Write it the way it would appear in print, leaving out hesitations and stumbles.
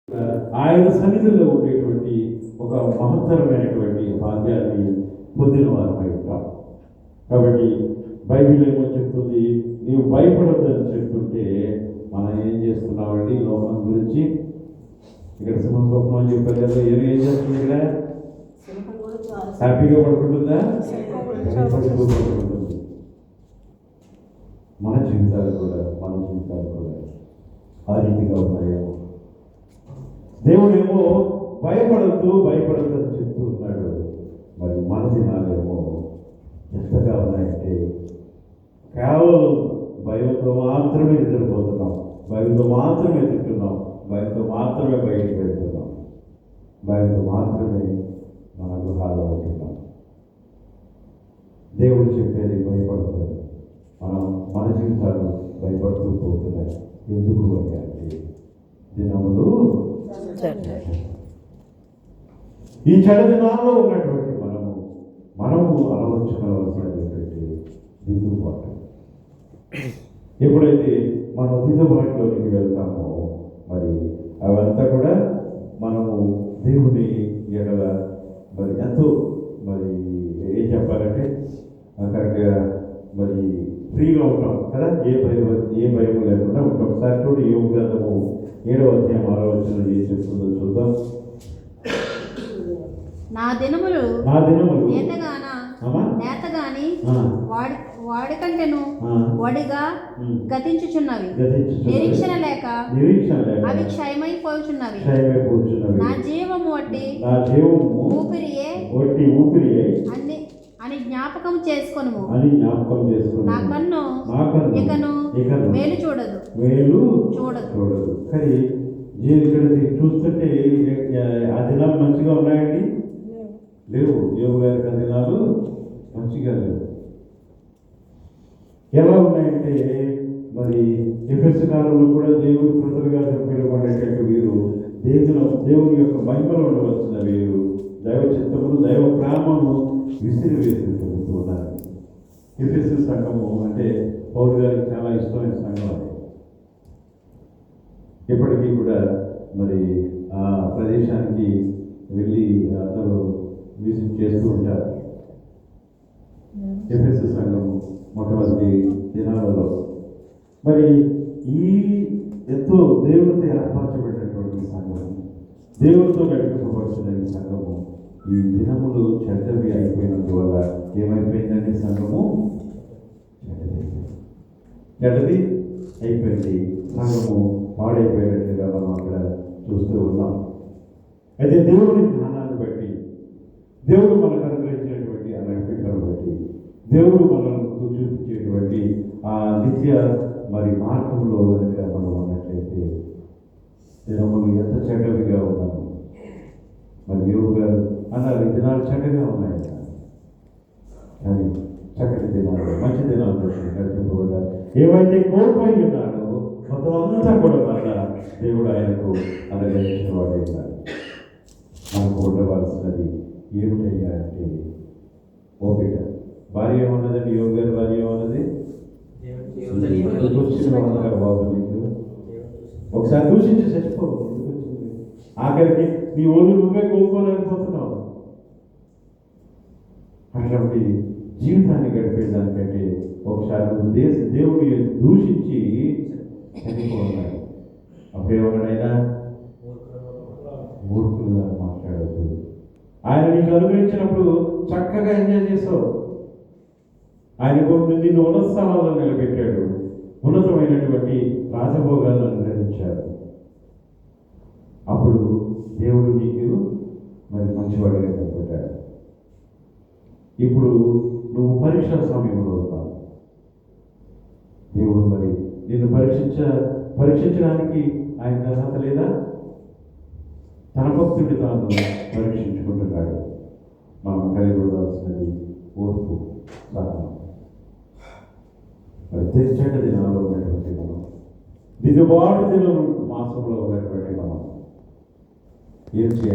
ఆయన సన్నిధిలో ఉండేటువంటి ఒక మహత్తరమైనటువంటి భాగ్యాన్ని పొందిన వారమై ఉంటాం. కాబట్టి బైబిల్ ఏమో చెప్తుంది, నీవు భయపడద్దని చెప్తుంటే మనం ఏం చేస్తున్నామండి? లోకం గురించి ఇక్కడ సింహస్వప్నం అని చెప్పారు కదా, ఏం చేస్తుంది? ఇక్కడ హ్యాపీగా పడుకుంటుందా? పడుకుంటుంది. మన జీవితాలు కూడా ఆ రీతిగా ఉన్నాయేమో. దేవుడేమో భయపడద్దు అని చెప్తూ ఉన్నాడు. మరి మన దినాలేమో ఎంతగా ఉన్నాయంటే కేవలం భయంతో మాత్రమే నిద్రపోతున్నాం, భయంతో మాత్రమే తింటున్నాం, భయంతో మాత్రమే బయటికి వెళ్తున్నాం, భయంతో మాత్రమే మన గృహాల్లో ఉంటున్నాం. దేవుడు చెప్పేది భయపడుతుంది, మన జీవితాలు భయపడుతూ పోతున్నాయి. ఎందుకు అంటే దినములు ఈ చెడ దినాల్లో ఉన్నటువంటి మనము అలవర్చుకోవాల్సినటువంటి దిద్దుబాటు. ఎప్పుడైతే మనం దిద్దుబాటులోనికి వెళ్తామో మరి అవంతా కూడా మనము దేవుని ఎడల మరి ఎంతో మరి ఏం చెప్పాలంటే కరెక్ట్గా మరి ఫ్రీగా ఉంటాం కదా, ఏ భయం లేకుండా ఉంటాం. ఒకసారి చూడు, యోగ గ్రంథము 7వ అధ్యాయం 6వ వచనం ఏం చెప్తుందో చూద్దాం. నా దినములు నేతగాని వాడికంటేను వడిగా గతించుచున్నవి, నిరీక్షణ లేక అవి క్షయమైపోచున్నవి. నా జీవము వట్టి ఊపిరియే అని జ్ఞాపకం చేసుకొనుము. నా కన్ను ఇకను మేలు చూడదు. కానీ ఇక్కడ చూస్తుంటే ఆ దినాలు మంచిగా ఉన్నాయండి? లేవు. యోగ గారికి ఆ దినాలు మంచిగా లేవు. ఎలా ఉన్నాయంటే మరి ఎఫెసు కాలంలో కూడా దేవుడు కృతలుగా పిలువబడేటట్టు వీరు దేవుని యొక్క మహిమలో ఉండవలసిన వీరు దైవ చిత్తమును దైవ ప్రేమను విసిరివేస్తున్నారు. ఎఫెసు సంఘము అంటే పౌలు గారికి చాలా ఇష్టమైన సంఘం. అది ఇప్పటికీ కూడా మరి ఆ ప్రదేశానికి వెళ్ళి అందరూ విజిట్ చేస్తూ ఉంటారు. ఎఫెసు సంఘం మొట్టమొదటి దినాలలో మరి ఈ ఎంతో దేవునితో ఏర్పరచబడినటువంటి సంఘము, దేవునితో నడిపింపబడుతున్న ఈ సంఘము ఈ దినములు చెడ్డవి అయిపోయినందువల్ల ఏమైపోయిందంటే సంఘము చెడ్డది అయిపోయింది, సంఘము పాడైపోయినట్లుగా మనం అక్కడ చూస్తూ ఉన్నాం. అయితే దేవుని జ్ఞానాన్ని బట్టి, దేవుడు మనకు అనుగ్రహించినటువంటి ఆ నడిపించడం బట్టి, దేవుడు మనకు చూపించేటువంటి ఆ నిత్య మరి మార్గంలో కనుక మనం ఉన్నట్లయితే దినములు ఎంత చెడ్డవిగా ఉన్నాము. మరి యోగు గారు అన్నారు, ఈ దినాలు చెడ్డగా ఉన్నాయి కానీ చక్కటి దినాలు, మంచి దినాలు నడిపింపబడ్డారు. ఏవైతే కోల్పోయి ఉన్నాడో మొత్తం అంతా కూడా వల్ల దేవుడు ఆయనకు అనుగ్రహించిన వాడు ఉన్నారు. మనకు ఉండవలసినది ఏమిటయ్యా అంటే ఓపిక. భార్య ఏమన్నదండి? యోగ గారి భార్య ఏమన్నది? బాబు నీకు ఒకసారి దూషించి చచ్చిపో, ఆఖరికి నీ ఒళ్ళు నువ్వే కోరుకోలేకపోతున్నావు. అట్లాంటి జీవితాన్ని గడిపేదానికంటే ఒకసారి నువ్వు దేవుడి దూషించి చనిపోతున్నాడు. అప్పుడేమన్నాడైనా మూర్ఖులుగా మాట్లాడద్దు. ఆయన నీకు అనుగ్రహించినప్పుడు చక్కగా ఎంజాయ్ చేస్తావు. ఆయన నిన్ను ఉన్నత స్థానాల్లో నిలబెట్టాడు, ఉన్నతమైనటువంటి రాజభోగాలను అనుగ్రహించాడు. అప్పుడు దేవుడు నీకు మరి మంచివాడిగా కనబడ్డాడు. ఇప్పుడు నువ్వు పరీక్ష సమయంలో ఉన్నావు. దేవుడు మరి నిన్ను పరీక్షించడానికి ఆయన అర్హత లేదా? తన భక్తుడి తాను పరీక్షించుకుంటున్నాడు. మనం కలిగి ఉండాల్సినది ఓర్పు, సహనం. మరి తెచ్చట దినాల్లో ఉన్నటువంటి మనం, దిద్దుబాటు దినం మాసంలో ఉన్నటువంటి మనం ఏం చేయాలి?